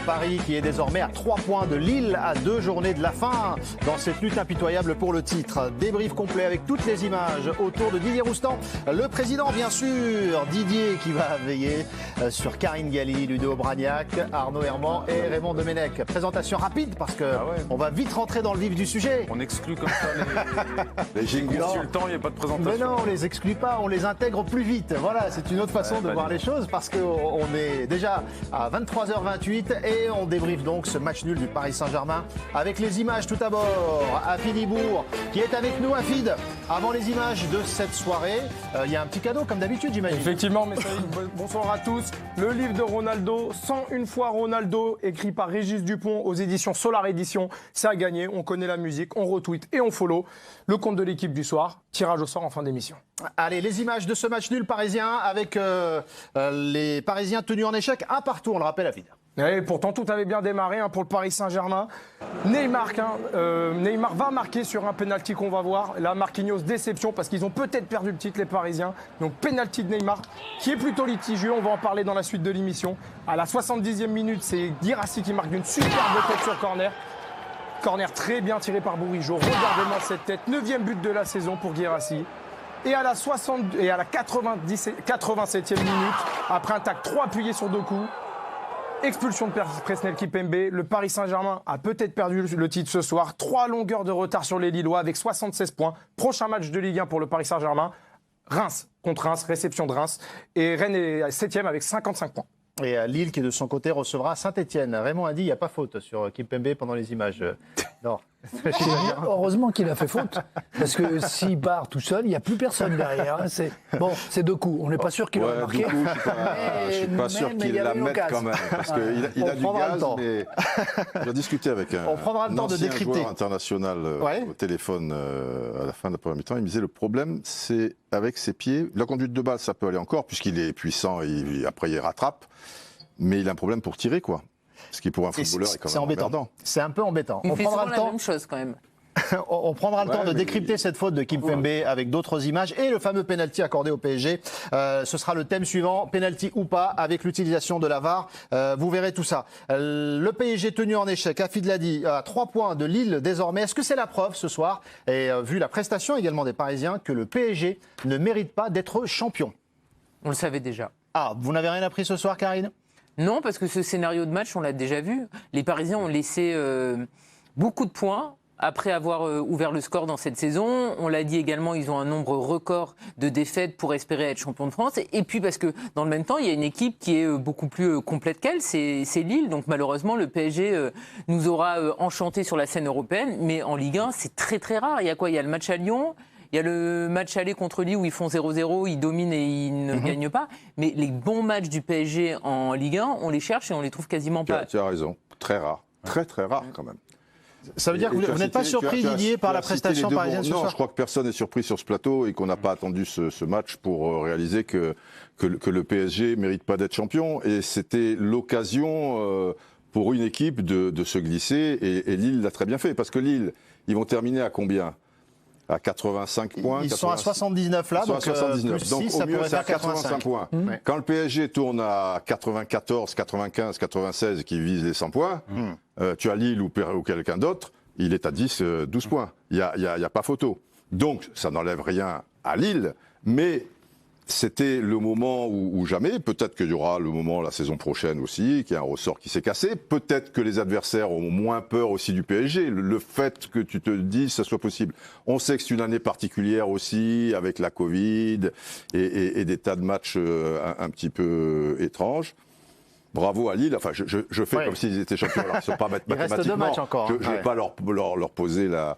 Paris qui est désormais à 3 points de Lille à 2 journées de la fin dans cette lutte impitoyable pour le titre. Débrief complet avec toutes les images autour de Didier Roustan, le président bien sûr, Didier qui va veiller sur Karine Galli, Ludo Bragnac, Arnaud Herman et Raymond Domenech. Présentation rapide parce que on va vite rentrer dans le vif du sujet. On exclut comme ça les consultants, il n'y a pas de présentation. Mais non, on les exclut pas, on les intègre plus vite. Voilà, c'est une autre façon de voir les choses parce qu'on est déjà à 23h28 et on débriefe donc ce match nul du Paris Saint-Germain avec les images tout d'abord. Afid Ibour qui est avec nous. Afid, avant les images de cette soirée, il y a un petit cadeau comme d'habitude, j'imagine. Effectivement, mais bonsoir à tous. Le livre de Ronaldo, 101 fois Ronaldo, écrit par Régis Dupont aux éditions Solar Édition. Ça a gagné, on connaît la musique, on retweet et on follow. Le compte de l'équipe du soir, tirage au sort en fin d'émission. Allez, les images de ce match nul parisien avec les Parisiens tenus en échec, un partout, on le rappelle, Afid. Et pourtant, tout avait bien démarré pour le Paris Saint-Germain. Neymar va marquer sur un pénalty qu'on va voir. Là, Marquinhos, déception parce qu'ils ont peut-être perdu le titre, les Parisiens. Donc, pénalty de Neymar qui est plutôt litigieux. On va en parler dans la suite de l'émission. À la 70e minute, c'est Guirassy qui marque d'une superbe tête sur corner. Corner très bien tiré par Bourigeaud. Regardez-moi cette tête. 9e but de la saison pour Guirassy. Et à la 87e minute, après un tac 3 appuyé sur 2 coups, expulsion de Presnel Kimpembe. Le Paris Saint-Germain a peut-être perdu le titre ce soir. 3 longueurs de retard sur les Lillois avec 76 points. Prochain match de Ligue 1 pour le Paris Saint-Germain. Reims contre Reims, réception de Reims. Et Rennes est 7e avec 55 points. Et Lille qui de son côté recevra Saint-Etienne. Raymond a dit il n'y a pas faute sur Kimpembe pendant les images. Non. Heureusement qu'il a fait faute, parce que s'il part tout seul, il n'y a plus personne derrière. C'est 2 coups. On n'est pas sûr qu'il va marquer. Je ne suis pas sûr qu'il la mette quand même, parce qu'il a du gaz, mais j'ai discuté avec un ancien joueur international au téléphone à la fin de la première mi-temps. Il me disait le problème, c'est avec ses pieds. La conduite de balle, ça peut aller encore, puisqu'il est puissant, et après il rattrape, mais il a un problème pour tirer, quoi. Ce qui pour un footballeur est quand même embêtant. C'est un peu embêtant. On prendra le temps. La même chose quand même. On prendra le temps de décrypter cette faute de Kimpembe avec d'autres images et le fameux penalty accordé au PSG. Ce sera le thème suivant, penalty ou pas, avec l'utilisation de la VAR. Vous verrez tout ça. Le PSG tenu en échec, Afid l'a dit, à 3 points de Lille désormais. Est-ce que c'est la preuve ce soir, et vu la prestation également des Parisiens, que le PSG ne mérite pas d'être champion? On le savait déjà. Ah, vous n'avez rien appris ce soir, Karine? Non, parce que ce scénario de match, on l'a déjà vu. Les Parisiens ont laissé beaucoup de points après avoir ouvert le score dans cette saison. On l'a dit également, ils ont un nombre record de défaites pour espérer être champion de France. Et puis parce que dans le même temps, il y a une équipe qui est beaucoup plus complète qu'elle, c'est Lille. Donc malheureusement, le PSG nous aura enchantés sur la scène européenne. Mais en Ligue 1, c'est très très rare. Il y a quoi? Il y a le match à Lyon. Il y a le match aller contre Lille où ils font 0-0, ils dominent et ils ne gagnent pas. Mais les bons matchs du PSG en Ligue 1, on les cherche et on les trouve quasiment pas. Tu as raison, très rare. Très très rare quand même. Ça veut dire que vous n'êtes pas surpris, Didier, par la prestation parisienne ce soir? Non, je crois que personne n'est surpris sur ce plateau et qu'on n'a pas attendu ce match pour réaliser que le PSG ne mérite pas d'être champion. Et c'était l'occasion pour une équipe de se glisser et Lille l'a très bien fait. Parce que Lille, ils vont terminer à combien? À 85 points. Ils sont à 79 là, donc 79. Plus donc 6, au ça mieux, pourrait c'est à faire 85 points. Ouais. Quand le PSG tourne à 94, 95, 96 et qui vise les 100 points, tu as Lille ou quelqu'un d'autre, il est à 10, 12 points. Il n'y a pas photo. Donc, ça n'enlève rien à Lille, mais c'était le moment ou jamais. Peut-être qu'il y aura le moment la saison prochaine aussi, qu'il y a un ressort qui s'est cassé. Peut-être que les adversaires ont moins peur aussi du PSG. Le fait que tu te dises que ça soit possible. On sait que c'est une année particulière aussi, avec la Covid et des tas de matchs un petit peu étranges. Bravo à Lille. Enfin, je fais comme s'ils étaient champions. Alors, ils ne sont pas mathématiquement. Il reste 2 matchs encore. Je ne vais pas leur poser la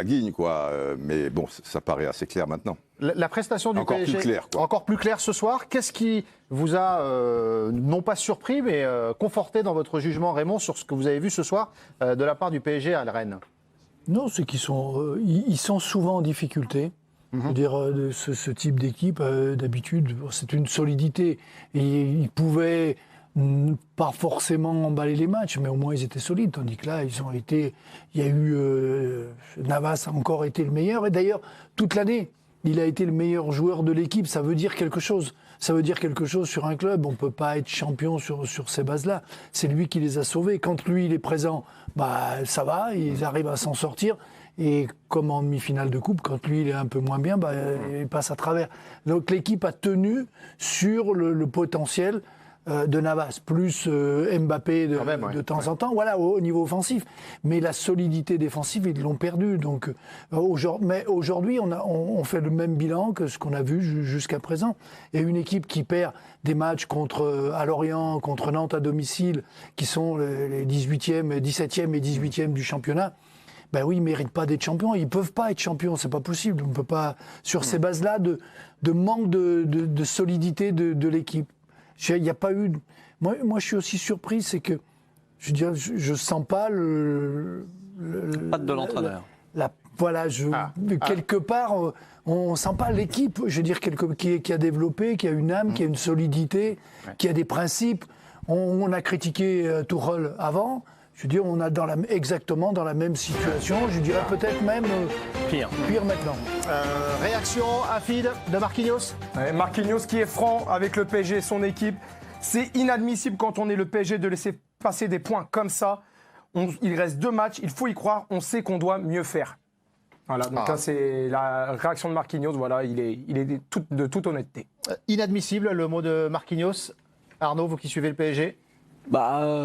guigne, quoi. Mais bon, ça paraît assez clair maintenant. La prestation du encore PSG, plus clair, quoi. Encore plus clair ce soir. Qu'est-ce qui vous a, non pas surpris, mais conforté dans votre jugement, Raymond, sur ce que vous avez vu ce soir de la part du PSG à Rennes? Non, c'est qu'ils sont, ils sont souvent en difficulté. Je veux dire, ce type d'équipe, d'habitude, c'est une solidité. Et ils pouvaient pas forcément emballer les matchs, mais au moins ils étaient solides. Tandis que là, ils ont été. Il y a eu. Navas a encore été le meilleur. Et d'ailleurs, toute l'année, il a été le meilleur joueur de l'équipe. Ça veut dire quelque chose. Ça veut dire quelque chose sur un club. On ne peut pas être champion sur ces bases-là. C'est lui qui les a sauvés. Quand lui, il est présent, bah, ça va, ils arrivent à s'en sortir. Et comme en demi-finale de coupe, quand lui, il est un peu moins bien, bah, il passe à travers. Donc l'équipe a tenu sur le potentiel de Navas, plus Mbappé de temps en temps, voilà, au niveau offensif. Mais la solidité défensive, ils l'ont perdue. Donc, mais aujourd'hui, on fait le même bilan que ce qu'on a vu jusqu'à présent. Il y a une équipe qui perd des matchs à Lorient, contre Nantes à domicile, qui sont les 18e, 17e et 18e du championnat. Ben oui, ils ne méritent pas d'être champions. Ils ne peuvent pas être champions, c'est pas possible. On ne peut pas, sur ces bases-là, de manque de solidité de l'équipe. Il n'y a pas eu. Moi, je suis aussi surpris, c'est que je sens pas pas de l'entraîneur. Voilà, quelque part, on sent pas l'équipe. Je veux dire, qui a développé, qui a une âme, qui a une solidité, qui a des principes. On a critiqué Tuchel avant. Je veux dire, on est exactement dans la même situation. Je dirais peut-être même pire maintenant. Réaction Afid de Marquinhos. Marquinhos qui est franc avec le PSG et son équipe. C'est inadmissible quand on est le PSG de laisser passer des points comme ça. Il reste 2 matchs, il faut y croire. On sait qu'on doit mieux faire. Voilà, donc là, c'est la réaction de Marquinhos. Voilà, il est de toute honnêteté. Inadmissible, le mot de Marquinhos. Arnaud, vous qui suivez le PSG.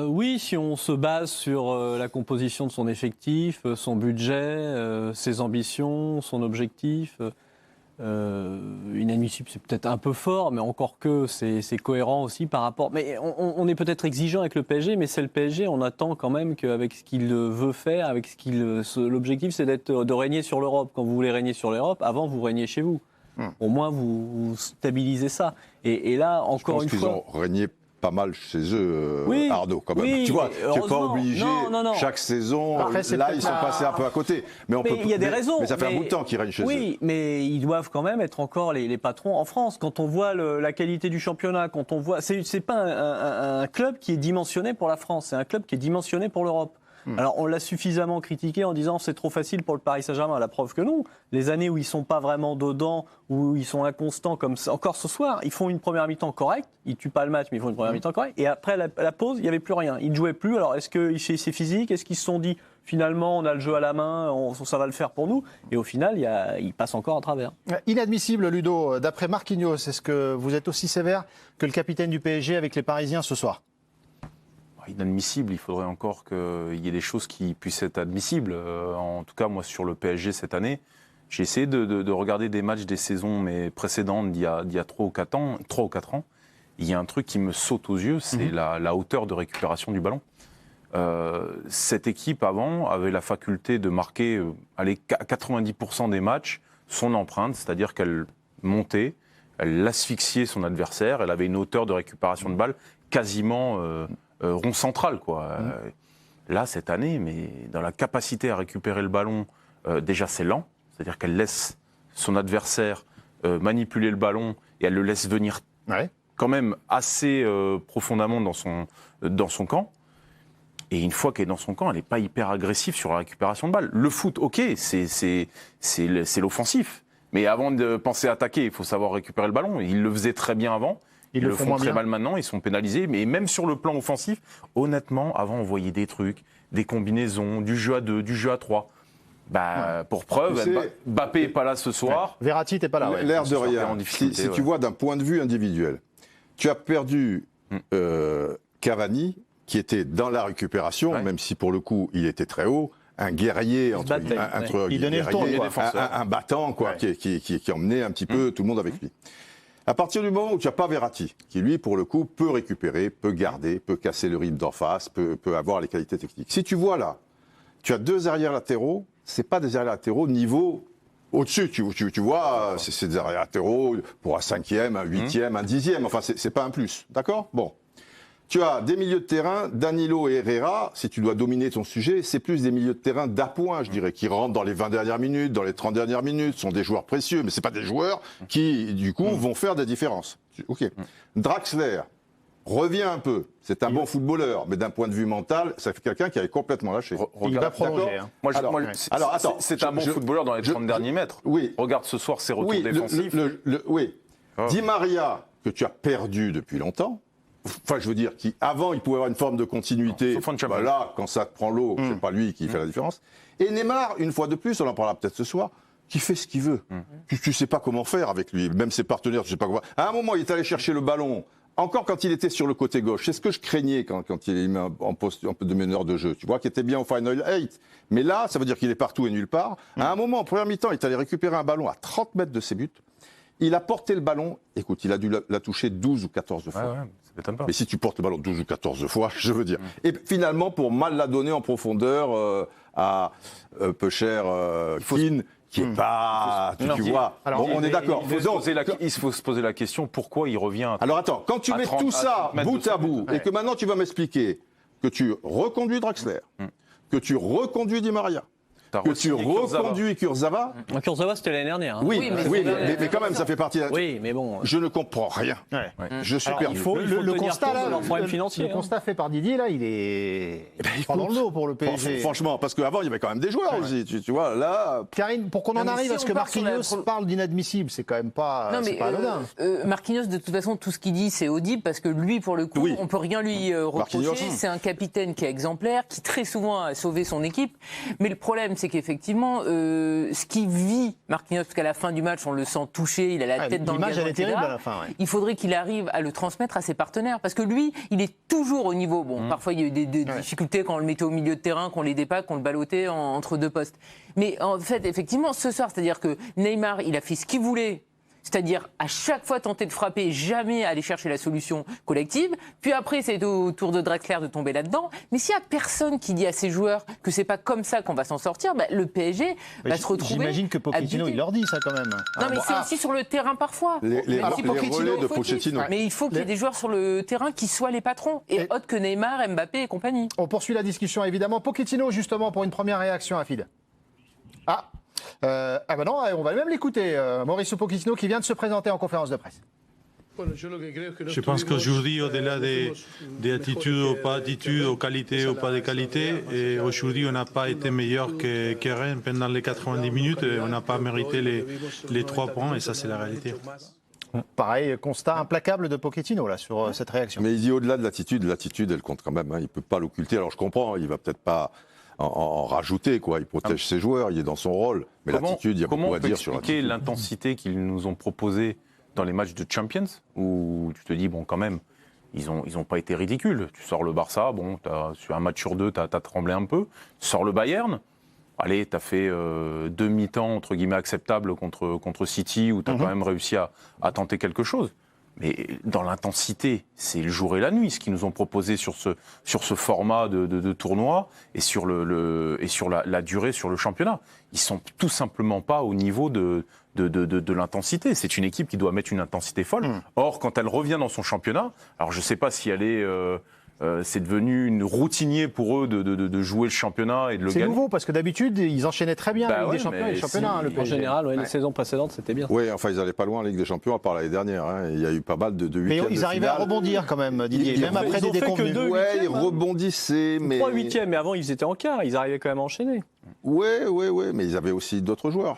Oui, si on se base sur la composition de son effectif, son budget, ses ambitions, son objectif, inadmissible, c'est peut-être un peu fort, mais encore que c'est cohérent aussi par rapport. Mais on est peut-être exigeant avec le PSG, mais c'est le PSG, on attend quand même qu'avec ce qu'il veut faire, avec l'objectif, c'est de régner sur l'Europe. Quand vous voulez régner sur l'Europe, avant vous régnez chez vous. Au moins vous stabilisez ça. Et là, encore une fois, je pense qu'ils ont régné pas mal chez eux, Arnaud, quand même. Oui, tu vois, tu n'es pas obligé, chaque saison, après, là, ils sont passés un peu à côté. Mais il y a des raisons. Mais ça fait un bout de temps qu'ils règnent chez eux. Oui, mais ils doivent quand même être encore les patrons en France. Quand on voit la qualité du championnat, quand on voit... C'est pas un club qui est dimensionné pour la France, c'est un club qui est dimensionné pour l'Europe. Alors, on l'a suffisamment critiqué en disant c'est trop facile pour le Paris Saint-Germain. La preuve que non. Les années où ils sont pas vraiment dedans, où ils sont inconstants, comme encore ce soir, ils font une première mi-temps correcte. Ils tuent pas le match, mais ils font une première mi-temps correcte. Et après la pause, il n'y avait plus rien. Ils ne jouaient plus. Alors, est-ce que c'est physique? Est-ce qu'ils se sont dit finalement, on a le jeu à la main, ça va le faire pour nous? Et au final, ils passent encore à travers. Inadmissible, Ludo. D'après Marquinhos, est-ce que vous êtes aussi sévère que le capitaine du PSG avec les Parisiens ce soir? Inadmissible, il faudrait encore qu'il y ait des choses qui puissent être admissibles. En tout cas, moi, sur le PSG cette année, j'ai essayé de regarder des matchs des saisons précédentes d'il y a 3 ou 4 ans. Il y a un truc qui me saute aux yeux, c'est la hauteur de récupération du ballon. Cette équipe, avant, avait la faculté de marquer à 90% des matchs son empreinte, c'est-à-dire qu'elle montait, elle asphyxiait son adversaire, elle avait une hauteur de récupération de balle quasiment... rond central, quoi. Là, cette année, mais dans la capacité à récupérer le ballon, déjà c'est lent, c'est-à-dire qu'elle laisse son adversaire manipuler le ballon et elle le laisse venir quand même assez profondément dans son camp. Et une fois qu'elle est dans son camp, elle n'est pas hyper agressive sur la récupération de balle. Le foot, ok, c'est l'offensif. Mais avant de penser à attaquer, il faut savoir récupérer le ballon. Il le faisait très bien avant. Ils le font très mal maintenant, ils sont pénalisés. Mais même sur le plan offensif, honnêtement, avant, on voyait des trucs, des combinaisons, du jeu à 2, du jeu à 3. Pour preuve, Mbappé n'est pas là ce soir. Verratti n'est pas là. L'air de rien. Si tu vois d'un point de vue individuel, tu as perdu Cavani, qui était dans la récupération, même si pour le coup, il était très haut. Un guerrier, il donnait le ton, un battant qui emmenait un petit peu tout le monde avec lui. À partir du moment où tu n'as pas Verratti, qui lui, pour le coup, peut récupérer, peut garder, peut casser le rythme d'en face, peut avoir les qualités techniques. Si tu vois là, tu as 2 arrières latéraux, c'est pas des arrières latéraux niveau au-dessus. Tu vois, c'est des arrières latéraux pour un 5e, un 8e, un 10e. Enfin, c'est pas un plus. D'accord? Bon. Tu as des milieux de terrain, Danilo et Herrera, si tu dois dominer ton sujet, c'est plus des milieux de terrain d'appoint, je dirais, qui rentrent dans les 20 dernières minutes, dans les 30 dernières minutes, sont des joueurs précieux, mais c'est pas des joueurs qui, du coup, vont faire des différences. Ok. Draxler, reviens un peu. C'est un bon footballeur, mais d'un point de vue mental, ça fait quelqu'un qui avait complètement lâché. Il va prolonger. Hein. Alors, attends, c'est un bon footballeur dans les 30 derniers mètres. Oui. Regarde ce soir ses retours Oui, défensifs. oui. Oh. Di Maria, que tu as perdu depuis longtemps, enfin, je veux dire, avant, il pouvait avoir une forme de continuité. Sauf en Champions. Là, quand ça te prend l'eau, c'est pas lui qui fait la différence. Et Neymar, une fois de plus, on en parlera peut-être ce soir, qui fait ce qu'il veut. Tu sais pas comment faire avec lui. Même ses partenaires, tu sais pas comment. À un moment, il est allé chercher le ballon. Encore quand il était sur le côté gauche, c'est ce que je craignais quand il est mis en poste un peu de meneur de jeu. Tu vois qu'il était bien au Final 8. Mais là, ça veut dire qu'il est partout et nulle part. À un moment, en première mi-temps, il est allé récupérer un ballon à 30 mètres de ses buts. Il a porté le ballon. Écoute, il a dû la toucher 12 ou 14 fois. Ouais, ça m'étonne pas. Mais si tu portes le ballon 12 ou 14 fois, je veux dire. Et finalement, pour mal la donner en profondeur à peu cher Keane, qui est pas... Tu vois. Alors, bon, on est d'accord. Il faut se poser la question pourquoi il revient. Alors attends, quand tu à mets 30 tout ça mètres bout de à son bout, et que maintenant tu vas m'expliquer que tu reconduis Draxler, que tu reconduis Di Maria, que tu reconduis Kurzawa. Kurzawa, c'était l'année dernière. Hein. Oui, mais quand même, ça fait partie. Oui, mais bon. Je ne comprends rien. Je suis perdu. Le tenir constat, compte de là, leurs problèmes financiers, le constat fait par Didier, là, il est pas dans le lot pour le PSG. Franchement, parce qu'avant, il y avait quand même des joueurs aussi. Tu vois, là. Karine, pour qu'on en mais arrive si à ce on que part sur Marquinhos parle d'inadmissible, c'est quand même pas, anodin. Marquinhos, de toute façon, tout ce qu'il dit, c'est audible parce que lui, pour le coup, Oui. on peut rien lui reprocher. Marquinhos. C'est un capitaine qui est exemplaire, qui très souvent a sauvé son équipe. Mais le problème, c'est qu'effectivement, ce qui vit Marquinhos, parce qu'à la fin du match, on le sent touché, il a la tête dans le L'image, gazon, elle est etc. terrible à la fin. Ouais. Il faudrait qu'il arrive à le transmettre à ses partenaires. Parce que lui, il est toujours au niveau. Bon, parfois, il y a eu des difficultés quand on le mettait au milieu de terrain, qu'on l'aidait pas, qu'on le ballottait entre deux postes. Mais en fait, effectivement, ce soir, c'est-à-dire que Neymar, il a fait ce qu'il voulait. C'est-à-dire à chaque fois tenter de frapper, jamais aller chercher la solution collective. Puis après, c'est au tour de Draxler de tomber là-dedans. Mais s'il y a personne qui dit à ses joueurs que c'est pas comme ça qu'on va s'en sortir, le PSG va se retrouver. J'imagine que Pochettino, il leur dit ça quand même. Non, mais c'est aussi sur le terrain parfois. Les relais de Pochettino. Mais il faut qu'il y ait des joueurs sur le terrain qui soient les patrons. Et autres que Neymar, Mbappé et compagnie. On poursuit la discussion évidemment. Pochettino, justement, pour une première réaction, Afid. Non, on va même l'écouter. Mauricio Pochettino qui vient de se présenter en conférence de presse. Je pense qu'aujourd'hui, au-delà des attitudes ou pas attitudes, ou qualité ou pas de qualité, et aujourd'hui, on n'a pas été meilleur que Rennes pendant les 90 minutes. Et on n'a pas mérité les 3 points et ça, c'est la réalité. Pareil, constat implacable de Pochettino là, sur cette réaction. Mais il dit au-delà de l'attitude, elle compte quand même. Il ne peut pas l'occulter. Alors je comprends, il va peut-être pas en rajouter, quoi. Il protège ses joueurs, il est dans son rôle. Mais l'attitude, il y a beaucoup à dire sur l'attitude. Comment on peut expliquer l'intensité qu'ils nous ont proposée dans les matchs de Champions, où tu te dis, bon, quand même, ils ont pas été ridicules. Tu sors le Barça, bon, sur un match sur 2, tu as tremblé un peu. Tu sors le Bayern, allez, tu as fait 2 mi-temps, entre guillemets, acceptables contre City, où tu as quand même réussi à tenter quelque chose. Mais dans l'intensité, c'est le jour et la nuit, ce qu'ils nous ont proposé sur ce format de tournoi et sur la durée sur le championnat. Ils sont tout simplement pas au niveau de l'intensité. C'est une équipe qui doit mettre une intensité folle. Or, quand elle revient dans son championnat, alors je ne sais pas si elle est... c'est devenu une routinier pour eux de jouer le championnat et de le gagner. C'est nouveau parce que d'habitude ils enchaînaient très bien la Ligue des Champions et le championnat. Le En PSG. général, les saisons précédentes, c'était bien. Oui, enfin, ils n'allaient pas loin en Ligue des Champions, à part l'année dernière. Hein. Il y a eu pas mal de Mais huitièmes. ils arrivaient à rebondir quand même, Didier, même après des déconvenus. Ouais, ils rebondissaient, mais... 3 huitièmes, mais avant, ils étaient en quart. Ils arrivaient quand même à enchaîner. Oui, mais ils avaient aussi d'autres joueurs.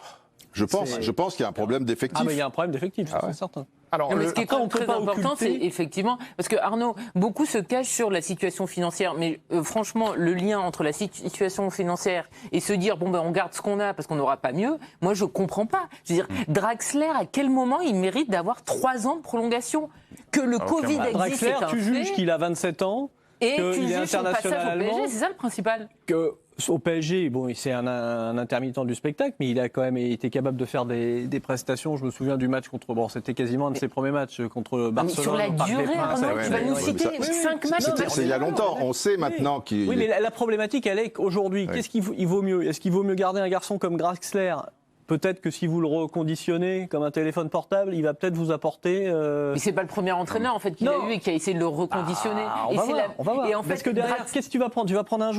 Je pense qu'il y a un problème d'effectif. Ah, mais il y a un problème d'effectif, c'est certain. Alors, Non, mais ce qui est quand même très important, occulter. c'est effectivement, parce que Arnaud, beaucoup se cachent sur la situation financière, mais franchement, le lien entre la situation financière et se dire, bon, on garde ce qu'on a parce qu'on n'aura pas mieux, moi, je comprends pas. Je veux dire, Draxler, à quel moment il mérite d'avoir 3 ans de prolongation? Que le Covid existe, Draxler, c'est un tu juges fait, qu'il a 27 ans, et qu'il tu est juges son international passage au allemand. PSG, c'est ça le principal. Au PSG, bon, c'est un intermittent du spectacle, mais il a quand même été capable de faire des prestations. Je me souviens du match contre... Bon, c'était quasiment un de ses premiers matchs contre Barcelone. Mais sur la au Parc des durée, Princes. Arnaud, tu vas nous citer 5 matchs. C'est il y a longtemps. On sait maintenant qu'il... Oui, mais la problématique, elle est qu'aujourd'hui, qu'est-ce qu'il vaut mieux? Est-ce qu'il vaut mieux garder un garçon comme Draxler? Peut-être que si vous le reconditionnez comme un téléphone portable, il va peut-être vous apporter... Mais c'est pas le premier entraîneur en fait qu'il a eu et qui a essayé de le reconditionner. On va voir. Et en fait, Parce que derrière, qu'est-ce que tu vas prendre? Tu vas prendre un joueur